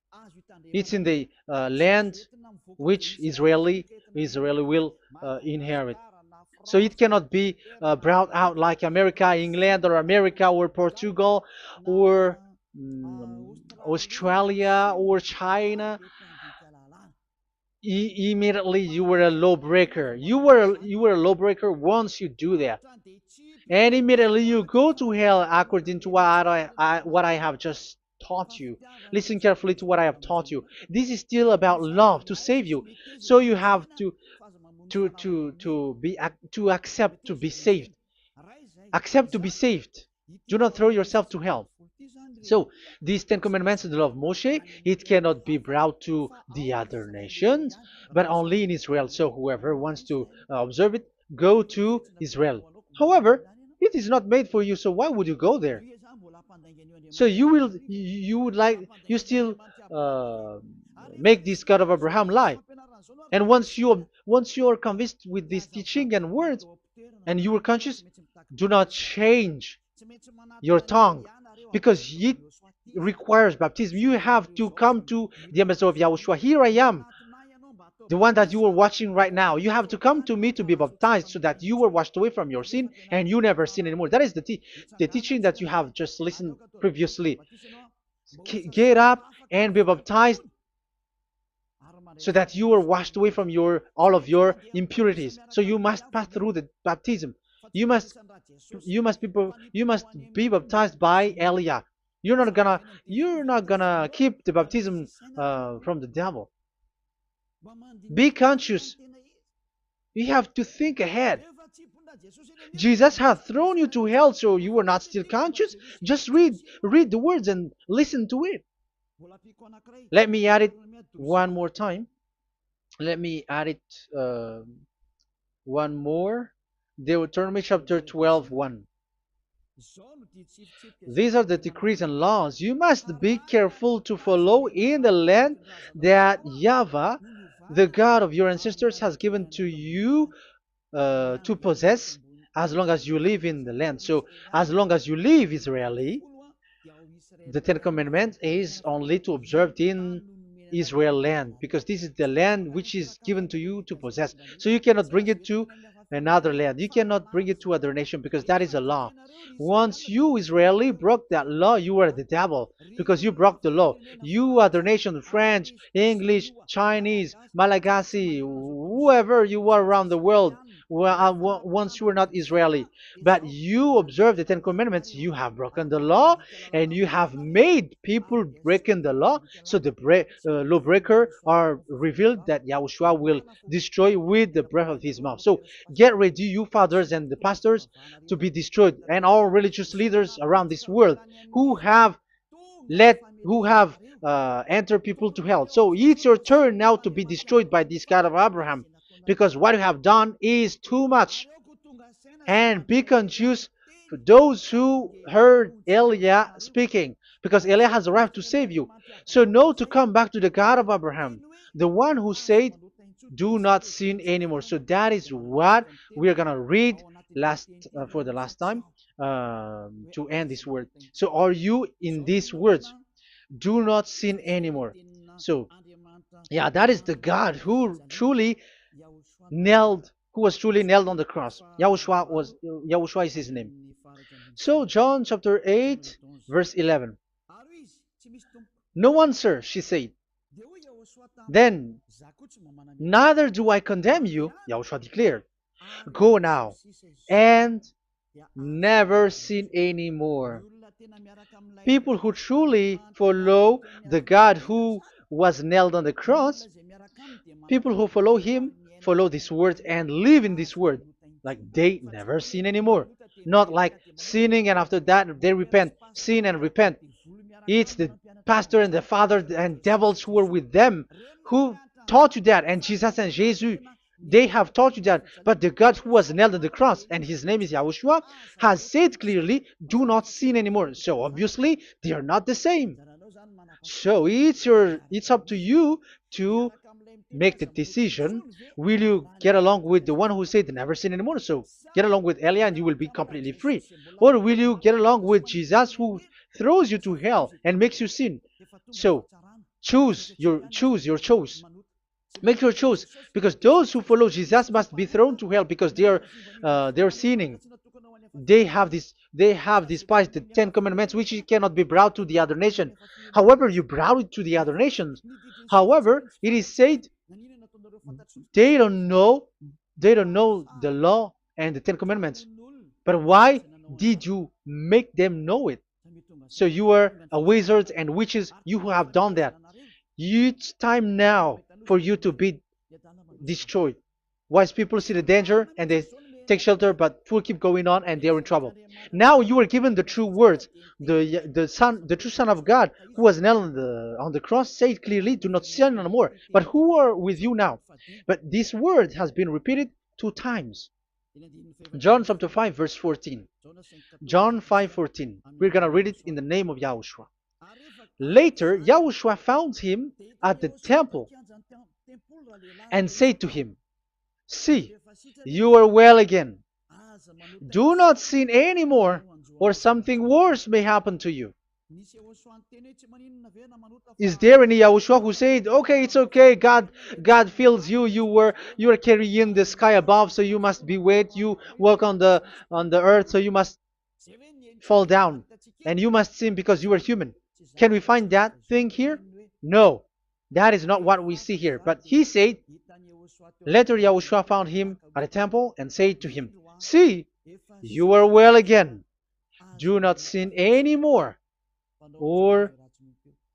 It's in the land which Israeli will inherit. So it cannot be brought out like America, England, or America, or Portugal, or Australia, or China. Immediately you were a lawbreaker. You were a lawbreaker once you do that, and immediately you go to hell according to what I have just taught you. Listen carefully to what I have taught you. This is still about love to save you. So you have to accept to be saved. Accept to be saved. Do not throw yourself to hell. So, these Ten Commandments and the law of Moshe, it cannot be brought to the other nations, but only in Israel. So, whoever wants to observe it, go to Israel. However, it is not made for you, so why would you go there? So you still make this God of Abraham lie. And once you are convinced with this teaching and words, and you are conscious, do not change your tongue, because it requires baptism. You have to come to the embassy of Yahushua. Here I am, the one that you are watching right now. You have to come to me to be baptized so that you were washed away from your sin and you never sin anymore. That is the teaching that you have just listened previously. Get up and be baptized so that you are washed away from all of your impurities. So you must pass through the baptism. You must be baptized by Elia. You're not gonna keep the baptism from the devil. Be conscious. You have to think ahead. Jesus had thrown you to hell, so you were not still conscious. Just read the words and listen to it. Let me add it one more time. Let me add it one more. Deuteronomy chapter 12, 1. These are the decrees and laws you must be careful to follow in the land that Yahvah, the God of your ancestors, has given to you to possess as long as you live in the land. So, as long as you live Israeli, the Ten Commandments is only to observe in Israel land, because this is the land which is given to you to possess. So you cannot bring it to another land. You cannot bring it to other nation because that is a law. Once you Israeli broke that law, you were the devil because you broke the law. You other nation, French, English, Chinese, Malagasy, whoever you are around the world, once you were not Israeli, but you observe the Ten Commandments, you have broken the law and you have made people breaking the law. So the lawbreaker are revealed that Yahushua will destroy with the breath of his mouth. So get ready, you fathers and the pastors, to be destroyed, and all religious leaders around this world who have entered people to hell. So it's your turn now to be destroyed by this God of Abraham, because what you have done is too much. And be conscious for those who heard Elijah speaking, because Elijah has arrived to save you. So know to come back to the God of Abraham, the one who said, "Do not sin anymore." So that is what we are gonna read last for the last time to end this word. So are you in these words? Do not sin anymore. So yeah, that is the God who was truly nailed on the cross. Yahushua is his name. So John chapter 8 verse 11. No answer, she said. Then, neither do I condemn you, Yahushua declared. Go now and never sin anymore. People who truly follow the God who was nailed on the cross, people who follow him, follow this word and live in this word. Like they never sin anymore. Not like sinning and after that they repent. Sin and repent. It's the pastor and the father and devils who are with them who taught you that. And Jesus and Jesus, they have taught you that. But the God who was nailed on the cross, and his name is Yahushua, has said clearly, do not sin anymore. So obviously, they are not the same. So it's up to you to make the decision. Will you get along with the one who said never sin anymore? So get along with Elia and you will be completely free. Or will you get along with Jesus who throws you to hell and makes you sin? So choose your choice. Make your choice, because those who follow Jesus must be thrown to hell because they are sinning. They have despised the Ten Commandments, which cannot be brought to the other nation. However, you brought it to the other nations. However, it is said they don't know the law and the Ten Commandments. But why did you make them know it? So you are a wizard and witches, you who have done that. It's time now for you to be destroyed. Wise people see the danger and they take shelter, but fool keep going on and they are in trouble. Now you are given the true words. The true Son of God, who was nailed on the cross, said clearly, "Do not sin no more." But who are with you now? But this word has been repeated 2 times. John chapter 5 verse 14. John 5:14. We're gonna read it in the name of Yahushua. Later, Yahushua found him at the temple and said to him, "See, you are well again. Do not sin anymore, or something worse may happen to you." Is there any Yahushua who said, "Okay, it's okay, God feels you, you are carrying the sky above, so you must be weight, you walk on the earth, so you must fall down, and you must sin because you are human"? Can we find that thing here? No, that is not what we see here. But he said, later Yahushua found him at a temple and said to him, "See, you are well again. Do not sin anymore, or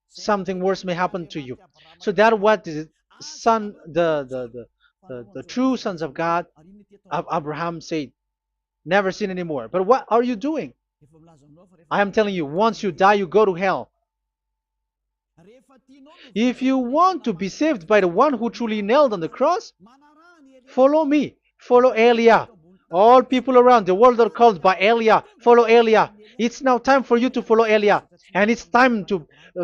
something worse may happen to you." So that what the son, the true sons of God of Abraham said, never sin anymore. But what are you doing? I am telling you, once you die, you go to hell. If you want to be saved by the one who truly nailed on the cross, follow me. Follow Elia. All people around the world are called by Elia. Follow Elia. It's now time for you to follow Elia. And it's time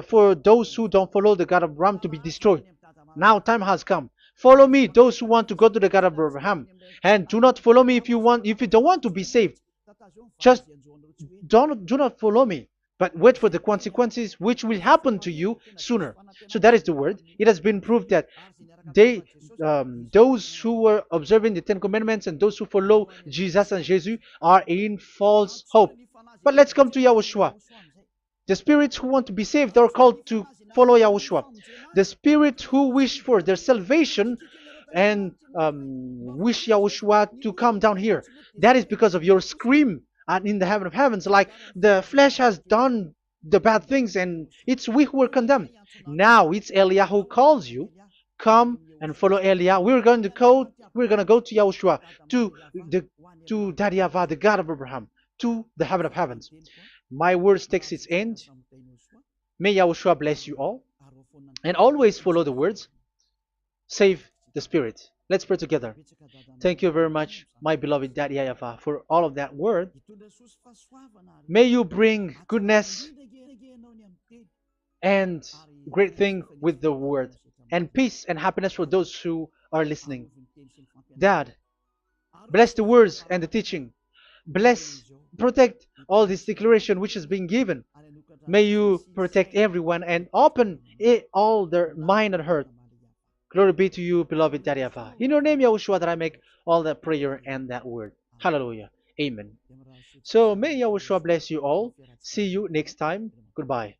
for those who don't follow the God of Abraham to be destroyed. Now time has come. Follow me, those who want to go to the God of Abraham. And do not follow me if you don't want to be saved. Just do not follow me. but wait for the consequences which will happen to you sooner. So that is the word. It has been proved that they, those who were observing the Ten Commandments and those who follow Jesus and Jesus are in false hope. But let's come to Yahushua. The spirits who want to be saved are called to follow Yahushua. The spirits who wish for their salvation and wish Yahushua to come down here. That is because of your scream in the heaven of heavens, like the flesh has done the bad things and it's we who are condemned. Now it's Eliah who calls you. Come and follow Eliah. We're going to go to Yahushua, to the to Daddy Yahvah, the God of Abraham, to the heaven of heavens. My words takes its end. May Yahushua bless you all. And always follow the words. Save the spirit. Let's pray together. Thank you very much, my beloved Daddy Yahvah, for all of that word. May you bring goodness and great thing with the word, and peace and happiness for those who are listening. Dad, bless the words and the teaching. Bless, protect all this declaration which is being given. May you protect everyone and open all their mind and heart. Glory be to you, beloved Daddy Yahvah. In your name, Yahushua, that I make all that prayer and that word. Hallelujah. Amen. So may Yahushua bless you all. See you next time. Goodbye.